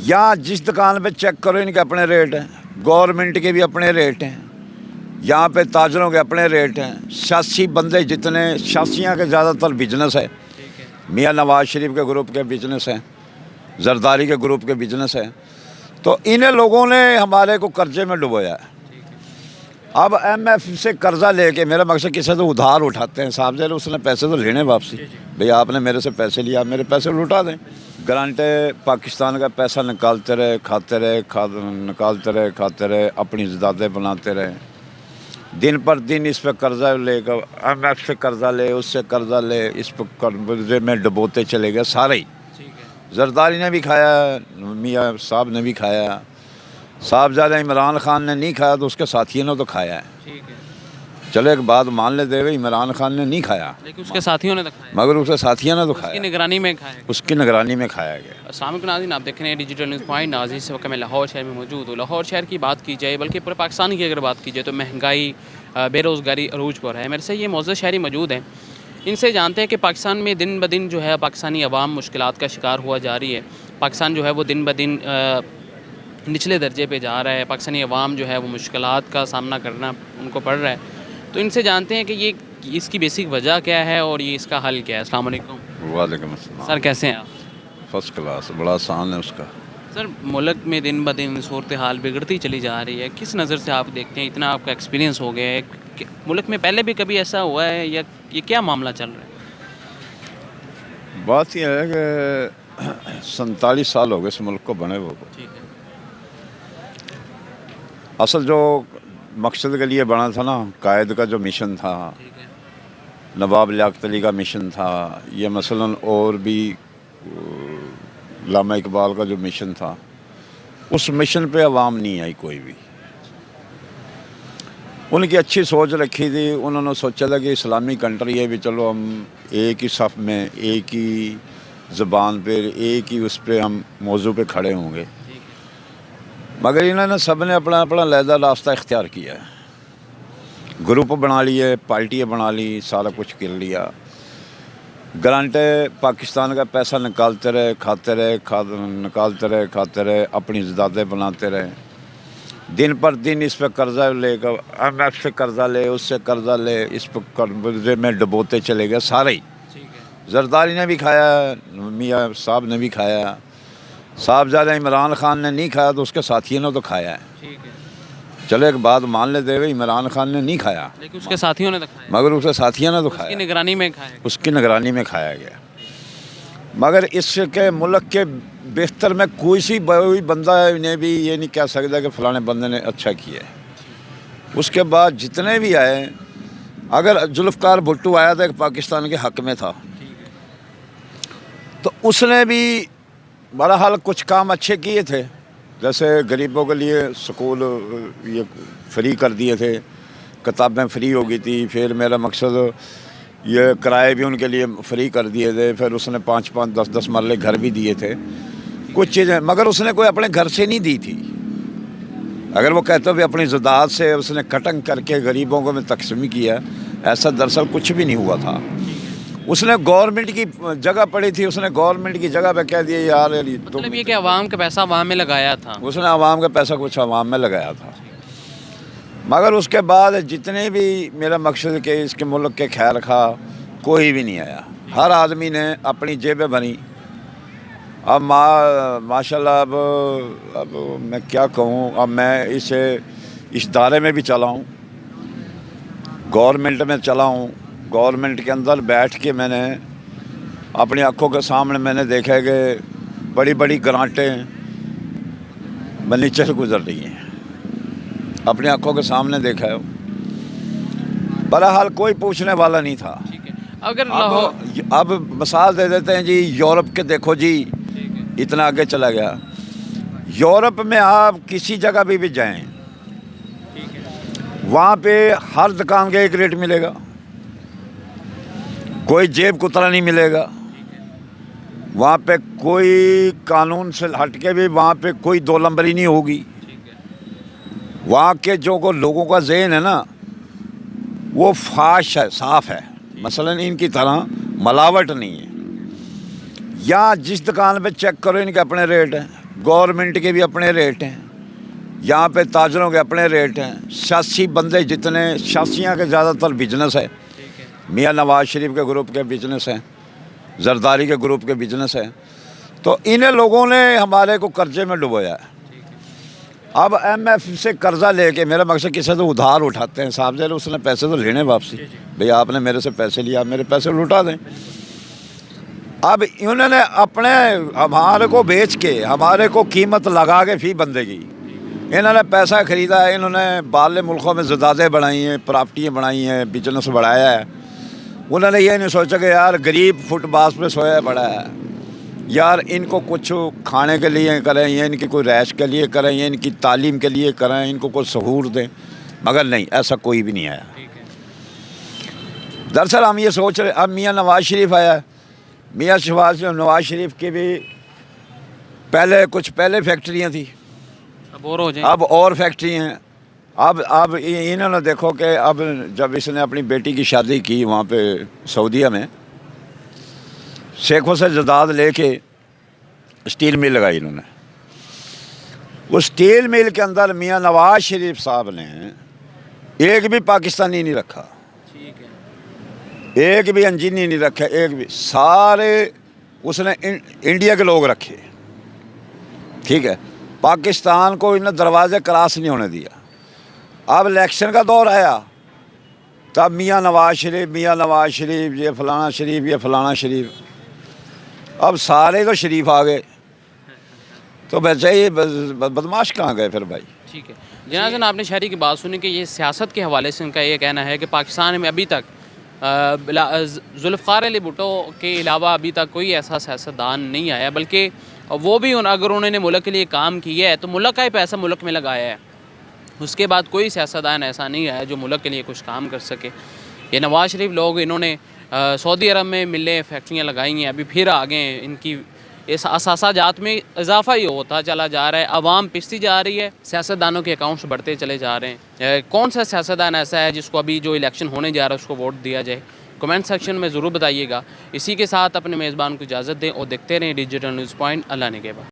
यहाँ जिस दुकान पे चेक करो इनके अपने रेट हैं, गवर्नमेंट के भी अपने रेट हैं, यहाँ पे ताजरों के अपने रेट हैं। 86 बंदे जितने 86 के ज़्यादातर बिजनेस है, मियाँ नवाज शरीफ के ग्रुप के बिजनेस हैं, जरदारी के ग्रुप के बिजनेस हैं। तो इन लोगों ने हमारे को कर्जे में डुबोया है। अब IMF से कर्जा लेके, मेरा मकसद किसी से उधार उठाते हैं साहब जरा उसने पैसे तो लेने वापसी, भाई आपने मेरे से पैसे लिया, आप मेरे पैसे लौटा दें। ग्रांटे पाकिस्तान का पैसा निकालते रहे, खाते रहे, निकालते रहे, खाते रहे, अपनी ज़्यादतें बनाते रहे। दिन पर दिन इस पर कर्जा लेकर IMF से कर्जा ले, उससे कर्जा ले, इस पर कर्जे में डुबोते चले गए सारे ही। जरदारी ने भी खाया, मियाँ साहब ने भी खाया, साहबजादा इमरान खान ने नहीं खाया तो उसके साथियों ने तो खाया है। चलो एक बात मान लेते हुए, इमरान खान ने नहीं खाया लेकिन उसके साथियों ने तो खाया, मगर उसके साथियों ने तो खाया, उसकी निगरानी में खाया। उसकी निगरानी में खाया गया। अस्सलाम नाज़रीन, आप देख रहे हैं डिजिटल न्यूज़ पॉइंट। नाज़रीन, इस वक्त मैं लाहौर शहर में मौजूद हूँ। लाहौर शहर की बात की जाए, बल्कि पूरे पाकिस्तान की अगर बात की जाए तो महंगाई, बेरोज़गारी अरूज पर है। मेरे से ये मौजूद शहरी मौजूद हैं, इनसे जानते हैं कि पाकिस्तान में दिन ब दिन जो है पाकिस्तानी अवाम मुश्किलात का शिकार हुआ जा रही है। पाकिस्तान जो है वो दिन ब दिन निचले दर्जे पे जा रहा है। पाकिस्तानी अवाम जो है वो मुश्किलात का सामना करना उनको पड़ रहा है। तो इनसे जानते हैं कि ये इसकी बेसिक वजह क्या है और ये इसका हल क्या है। अस्सलाम वालेकुम। वालेकुम अस्सलाम। सर, कैसे हैं आप? फर्स्ट क्लास, बड़ा आसान है उसका। सर, मुल्क में दिन ब दिन सूरत हाल बिगड़ती चली जा रही है, किस नज़र से आप देखते हैं? इतना आपका एक्सपीरियंस हो गया है कि मुल्क में पहले भी कभी ऐसा हुआ है या ये क्या मामला चल रहा है? बात यह है कि 47 साल हो गए इस मुल्क को बने हुए। ठीक है। असल जो मकसद के लिए बना था ना, कायद का जो मिशन था, ठीक है। नवाब लियाकत अली का मिशन था, ये मसलन और भी लामा इकबाल का जो मिशन था, उस मिशन पे अवाम नहीं आई कोई भी। उनकी अच्छी सोच रखी थी, उन्होंने सोचा था कि इस्लामी कंट्री है भी, चलो हम एक ही सफ़ में, एक ही ज़बान पे, एक ही उस पर हम मौजू पे खड़े होंगे। मगर इन्होंने सब ने अपना अपना अलहदा रास्ता इख्तियार किया है। ग्रुप बना लिए, पार्टियाँ बना ली, सारा कुछ कर लिया। ग्रांटे पाकिस्तान का पैसा निकालते रहे, खाते रहे, निकालते रहे, खाते रहे, अपनी ज़्यादतें बनाते रहे। दिन पर दिन इस पर कर्जा लेकर IMF से कर्जा ले, उससे कर्जा ले, इस पर कर्जे में डुबोते चले गए सारे ही। जरदारी ने भी खाया, मियाँ साहब ने भी खाया, साहबजादा इमरान खान ने नहीं खाया तो उसके साथियों ने तो खाया है। ठीक है। चलो एक बात मान लेते हुए, इमरान खान ने नहीं खाया लेकिन उसके साथियों ने तो खाया, मगर उसके साथियों ने तो उसकी खाया, निगरानी में खाया। उसकी निगरानी में खाया गया। मगर इसके मुल्क के बेहतर में कोई सी कोई बंदा ने भी ये नहीं कह सकता कि फ़लाने बंदे ने अच्छा किया है। उसके बाद जितने भी आए, अगर जुल्फ़कार भुट्टो आया था, एक पाकिस्तान के हक़ में था, तो उसने भी बहरहाल कुछ काम अच्छे किए थे। जैसे गरीबों के लिए स्कूल ये फ्री कर दिए थे, किताबें फ्री हो गई थी। फिर मेरा मकसद ये किराए भी उनके लिए फ्री कर दिए थे। फिर उसने 5-5, 10-10 मरले घर भी दिए थे, कुछ चीज़ें। मगर उसने कोई अपने घर से नहीं दी थी। अगर वो कहते भी अपनी ज़दात से उसने कटंग करके गरीबों को में तकसीम किया, ऐसा दरअसल कुछ भी नहीं हुआ था। उसने गवर्नमेंट की जगह पड़ी थी, उसने गवर्नमेंट की जगह पे कह दिया यार तो मतलब ये कि अवाम का पैसा अवाम में लगाया था। उसने अवाम का पैसा कुछ अवाम में लगाया था। मगर उसके बाद जितने भी, मेरा मकसद कि इसके मुल्क के खैर खा कोई भी नहीं आया। हर आदमी ने अपनी जेबें भरी। अब माशाल्लाह अब मैं क्या कहूँ, अब मैं इस दायरे में भी चला हूँ, गवर्नमेंट में चला हूँ। गवर्नमेंट के अंदर बैठ के मैंने अपनी आँखों के सामने मैंने देखा कि बड़ी बड़ी ग्रांटें नीचे से गुजर रही हैं, अपनी आँखों के सामने देखा है। बहरहाल कोई पूछने वाला नहीं था। ठीक है। अगर अब मिसाल दे देते हैं जी, यूरोप के देखो जी, इतना आगे चला गया। यूरोप में आप किसी जगह भी जाएं, वहाँ पे हर दुकान का एक रेट मिलेगा, कोई जेब कुतरा नहीं मिलेगा। वहाँ पे कोई कानून से हट के भी वहाँ पे कोई दो नंबरी नहीं होगी। वहाँ के जो को लोगों का ज़हन है ना, वो फाश है, साफ़ है। मसलन इनकी तरह मलावट नहीं है। यहाँ जिस दुकान पे चेक करो इनके अपने रेट हैं, गवर्नमेंट के भी अपने रेट हैं, यहाँ पे ताजरों के अपने रेट हैं, सियासी बंदे जितने सियासियाँ के ज़्यादातर बिजनेस है, मियाँ नवाज शरीफ के ग्रुप के बिजनेस हैं, जरदारी के ग्रुप के बिजनेस हैं, तो इन लोगों ने हमारे को कर्जे में डुबोया है। अब IMF से कर्जा लेके, मेरा मकसद किसी से उधार उठाते हैं साहब जरा उसने पैसे तो लेने वापसी, भाई आपने मेरे से पैसे लिया, आप मेरे पैसे लौटा दें। अब इन्होंने अपने हमारे को बेच के हमारे को कीमत लगा के फी बंदे की इन्होंने पैसा खरीदा है, इन्होंने बाहरले मुल्कों में ज़दादें बढ़ाई हैं, प्रॉपर्टियाँ बढ़ाई हैं, बिजनेस बढ़ाया है। उन्होंने ये नहीं सोचा कि यार गरीब फुटपाथ पे सोया पड़ा है, यार इनको कुछ खाने के लिए करें, या इनकी कोई रैश के लिए करें, या इनकी तालीम के लिए करें, इनको कोई सहूर दें, मगर नहीं, ऐसा कोई भी नहीं आया। दरअसल हम ये सोच रहे, अब मियाँ नवाज शरीफ आया, मियाँ नवाज शरीफ की भी पहले फैक्ट्रियाँ थी, अब और फैक्ट्री हैं। अब इन्होंने देखो कि अब जब इसने अपनी बेटी की शादी की वहाँ पे सऊदीया में, शेखों से जदाद लेके स्टील मिल लगाई इन्होंने। उस स्टील मिल के अंदर मियाँ नवाज शरीफ साहब ने एक भी पाकिस्तानी नहीं रखा, एक भी इंजीनियर नहीं रखा, एक भी, सारे उसने इंडिया के लोग रखे, ठीक है। पाकिस्तान को इन्हें दरवाजे क्रॉस नहीं होने दिया। अब इलेक्शन का दौर आया तब मियाँ नवाज शरीफ, ये फलाना शरीफ, ये फलाना शरीफ, अब सारे तो शरीफ आ गए, तो वैसे ही बदमाश कहाँ गए फिर भाई। ठीक है जनाज़न, आपने शहरी की बात सुनी कि ये सियासत के हवाले से उनका ये कहना है कि पाकिस्तान में अभी तक जुल्फ़िकार अली भुट्टो के अलावा अभी तक कोई ऐसा सियासतदान नहीं आया, बल्कि वो भी अगर उन्होंने मुल्क के लिए काम किया है तो मुल्क का ही पैसा मुल्क में लगाया है, उसके बाद कोई सियासतदान ऐसा नहीं आया जो मुल्क के लिए कुछ काम कर सके। ये नवाज शरीफ लोग, इन्होंने सऊदी अरब में मिलें फैक्ट्रियाँ लगाई हैं, अभी फिर आगे इनकी इस असासाजात में इजाफा ही होता चला जा रहा है, आवाम पिसती जा रही है, सियासतदानों के अकाउंट्स बढ़ते चले जा रहे हैं। कौन सा सियासतदान ऐसा है जिसको अभी जो इलेक्शन होने जा रहा है उसको वोट दिया जाए? कमेंट सेक्शन में ज़रूर बताइएगा। इसी के साथ अपने मेज़बान को इजाज़त दें और देखते रहें डिजिटल न्यूज़ पॉइंट। अल्लाह ने के बाद।